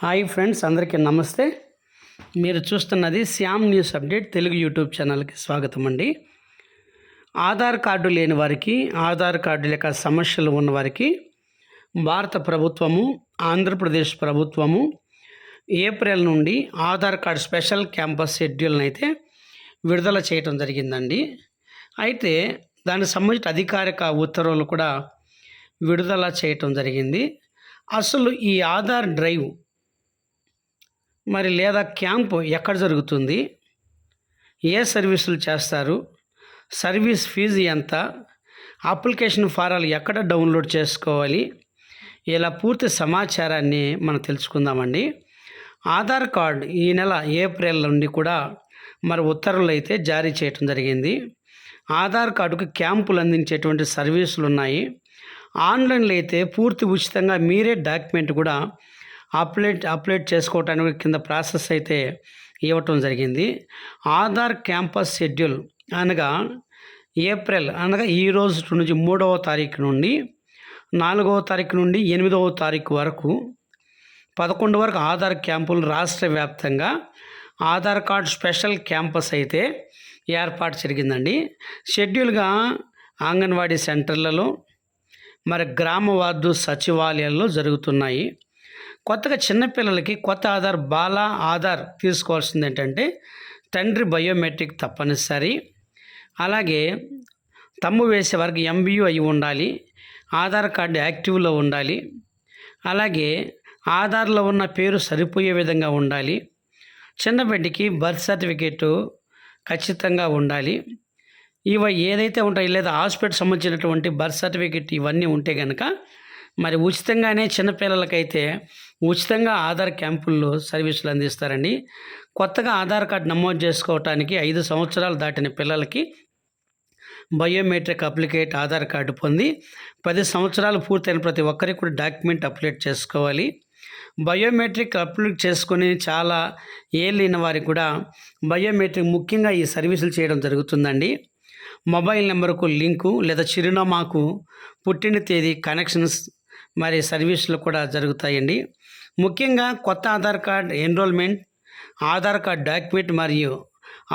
Hi friends, అందరికీ నమస్తే. మీరు చూస్తున్నది Shyam news update Telugu YouTube ఛానల్కి స్వాగతం అండి. ఆధార్ కార్డు లేని వారికి, ఆధార్ కార్డు లేక సమస్యలు ఉన్నవారికి భారత ప్రభుత్వము, ఆంధ్రప్రదేశ్ ప్రభుత్వము ఏప్రిల్ నుండి ఆధార్ కార్డు స్పెషల్ క్యాంపస్ షెడ్యూల్ని అయితే విడుదల చేయటం జరిగిందండి. అయితే దానికి సంబంధించిన అధికారిక ఉత్తర్వులు కూడా విడుదల చేయటం జరిగింది. అసలు ఈ ఆధార్ డ్రైవ్ లేదా క్యాంపు ఎక్కడ జరుగుతుంది, ఏ సర్వీసులు చేస్తారు, సర్వీస్ ఫీజు ఎంత, అప్లికేషన్ ఫారాలు ఎక్కడ డౌన్లోడ్ చేసుకోవాలి, ఇలా పూర్తి సమాచారాన్ని మనం తెలుసుకుందామండి. ఆధార్ కార్డ్ ఈ నెల ఏప్రిల్ నుండి కూడా ఉత్తర్వులు అయితే జారీ చేయటం జరిగింది. ఆధార్ కార్డుకు క్యాంపులు అందించేటువంటి సర్వీసులు ఉన్నాయి. ఆన్లైన్లో అయితే పూర్తి ఉచితంగా మీరే డాక్యుమెంట్ కూడా అప్లోడ్ చేసుకోవటానికి కింద ప్రాసెస్ అయితే ఇవ్వటం జరిగింది. ఆధార్ క్యాంపస్ షెడ్యూల్ అనగా ఏప్రిల్ అనగా ఈ రోజు నుంచి 3వ తారీఖు నుండి 4వ తారీఖు నుండి 8వ తారీఖు వరకు 11 వరకు ఆధార్ క్యాంపులు రాష్ట్ర వ్యాప్తంగా ఆధార్ కార్డ్ స్పెషల్ క్యాంపస్ అయితే ఏర్పాటు జరిగిందండి. షెడ్యూల్గా అంగన్వాడీ సెంటర్లలో గ్రామ వార్డు సచివాలయాల్లో జరుగుతున్నాయి. కొత్తగా చిన్నపిల్లలకి కొత్త బాల ఆధార్ తీసుకోవాల్సింది ఏంటంటే తండ్రి బయోమెట్రిక్ తప్పనిసరి. అలాగే తమ్ము వేసే వారికి MBU అయి ఉండాలి. ఆధార్ కార్డు యాక్టివ్లో ఉండాలి. అలాగే ఆధార్లో ఉన్న పేరు సరిపోయే విధంగా ఉండాలి. చిన్న బిడ్డకి బర్త్ సర్టిఫికేటు ఖచ్చితంగా ఉండాలి. ఇవి ఏదైతే ఉంటాయో లేదా హాస్పిటల్ సంబంధించినటువంటి బర్త్ సర్టిఫికేట్ ఇవన్నీ ఉంటే కనుక ఉచితంగానే చిన్నపిల్లలకైతే ఉచితంగా ఆధార్ క్యాంపుల్లో సర్వీసులు అందిస్తారండి. కొత్తగా ఆధార్ కార్డు నమోదు చేసుకోవటానికి 5 సంవత్సరాలు దాటిన పిల్లలకి బయోమెట్రిక్ అప్లికేట్ ఆధార్ కార్డు పొంది 10 సంవత్సరాలు పూర్తయిన ప్రతి ఒక్కరికి కూడా డాక్యుమెంట్ అప్లోడ్ చేసుకోవాలి. బయోమెట్రిక్ అప్లోడ్ చేసుకొని చాలా ఏళ్ళైన వారికి కూడా బయోమెట్రిక్ ముఖ్యంగా ఈ సర్వీసులు చేయడం జరుగుతుందండి. మొబైల్ నెంబర్కు లింకు లేదా చిరునామాకు పుట్టిన తేదీ కనెక్షన్స్ సర్వీసులు కూడా జరుగుతాయండి. ముఖ్యంగా కొత్త Aadhaar card enrolment, Aadhaar card document మరియు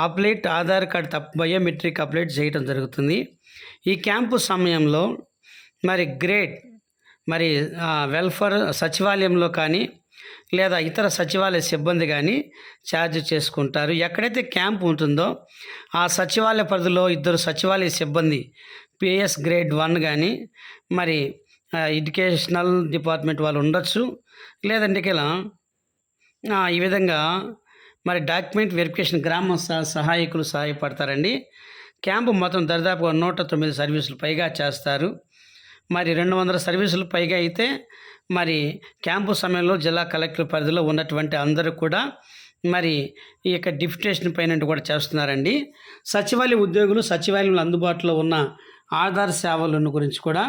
update Aadhaar card biometric update చేయడం జరుగుతుంది. ఈ క్యాంపు సమయంలో గ్రేడ్ వెల్ఫేర్ సచివాలయంలో కానీ లేదా ఇతర సచివాలయ సిబ్బంది కానీ ఛార్జ్ చేసుకుంటారు. ఎక్కడైతే క్యాంప్ ఉంటుందో ఆ సచివాలయ పరిధిలో 2 సచివాలయ సిబ్బంది PS గ్రేడ్ 1 కానీ ఎడ్యుకేషనల్ డిపార్ట్మెంట్ వాళ్ళు ఉండొచ్చు. లేదంటే ఇలా ఈ విధంగా డాక్యుమెంట్ వెరిఫికేషన్ గ్రామ సహాయకులు సహాయపడతారండి. క్యాంపు మొత్తం దరిదాపుగా 109 సర్వీసులు పైగా చేస్తారు. 200 సర్వీసులు పైగా అయితే క్యాంపు సమయంలో జిల్లా కలెక్టర్ పరిధిలో ఉన్నటువంటి అందరూ కూడా ఈ యొక్క డిప్యుటేషన్ పైన కూడా చేస్తున్నారండి. సచివాలయ ఉద్యోగులు సచివాలయంలో అందుబాటులో ఉన్న ఆధార్ సేవలను గురించి కూడా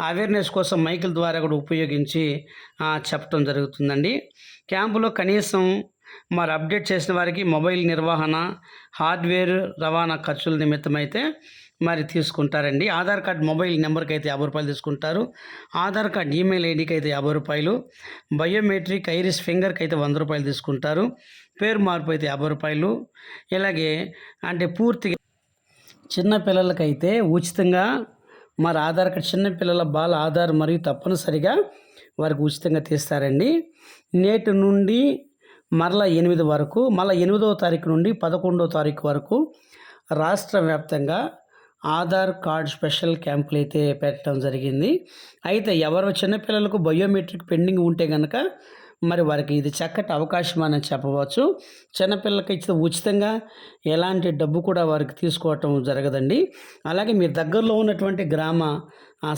అవేర్నెస్ కోసం మైకుల ద్వారా కూడా ఉపయోగించి చెప్పడం జరుగుతుందండి. క్యాంపులో కనీసం అప్డేట్ చేసిన వారికి మొబైల్ నిర్వహణ, హార్డ్వేర్ రవాణా ఖర్చుల నిమిత్తం అయితే తీసుకుంటారండి. ఆధార్ కార్డ్ మొబైల్ నెంబర్కి అయితే 50 రూపాయలు తీసుకుంటారు. ఆధార్ కార్డ్ ఈమెయిల్ ఐడికి అయితే 50 రూపాయలు, బయోమెట్రిక్ ఐరిస్ ఫింగర్కి అయితే 100 రూపాయలు తీసుకుంటారు. పేరు మార్పు అయితే 50 రూపాయలు. ఇలాగే పూర్తిగా చిన్నపిల్లలకైతే ఉచితంగా ఆధార్ కార్డ్ చిన్నపిల్లల బాల ఆధార్ మరియు తప్పనిసరిగా వారికి ఉచితంగా తీస్తారండి. నేటి నుండి 8 వరకు 8వ తారీఖు నుండి 11వ తారీఖు వరకు రాష్ట్ర వ్యాప్తంగా ఆధార్ కార్డ్ స్పెషల్ క్యాంపులు అయితే పెట్టడం జరిగింది. అయితే ఎవరు చిన్నపిల్లలకు బయోమెట్రిక్ పెండింగ్ ఉంటే కనుక వారికి ఇది చక్కటి అవకాశం అని చెప్పవచ్చు. చిన్నపిల్లలకి ఇచ్చిన ఉచితంగా ఎలాంటి డబ్బు కూడా వారికి తీసుకోవటం జరగదండి. అలాగే మీరు దగ్గరలో ఉన్నటువంటి గ్రామ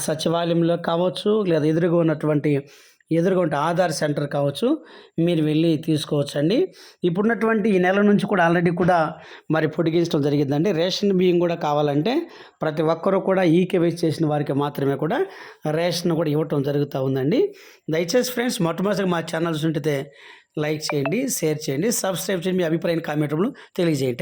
సచివాలయంలో కావచ్చు లేదా ఎదురుగా ఉంటే ఆధార్ సెంటర్ కావచ్చు, మీరు వెళ్ళి తీసుకోవచ్చండి. ఇప్పుడున్నటువంటి ఈ నెల నుంచి కూడా ఆల్రెడీ కూడా పొడిగించడం జరిగిందండి. రేషన్ బియ్యం కూడా కావాలంటే ప్రతి ఒక్కరూ కూడా ఈకేవైసీ చేసిన వారికి మాత్రమే కూడా రేషన్ కూడా ఇవ్వటం జరుగుతూ ఉందండి. దయచేసి ఫ్రెండ్స్, మొట్టమొదటిగా మా ఛానల్స్ ఉంటే లైక్ చేయండి, షేర్ చేయండి, సబ్స్క్రైబ్ చేయండి, మీ అభిప్రాయాన్ని కామెంట్ రూపంలో తెలియజేయండి.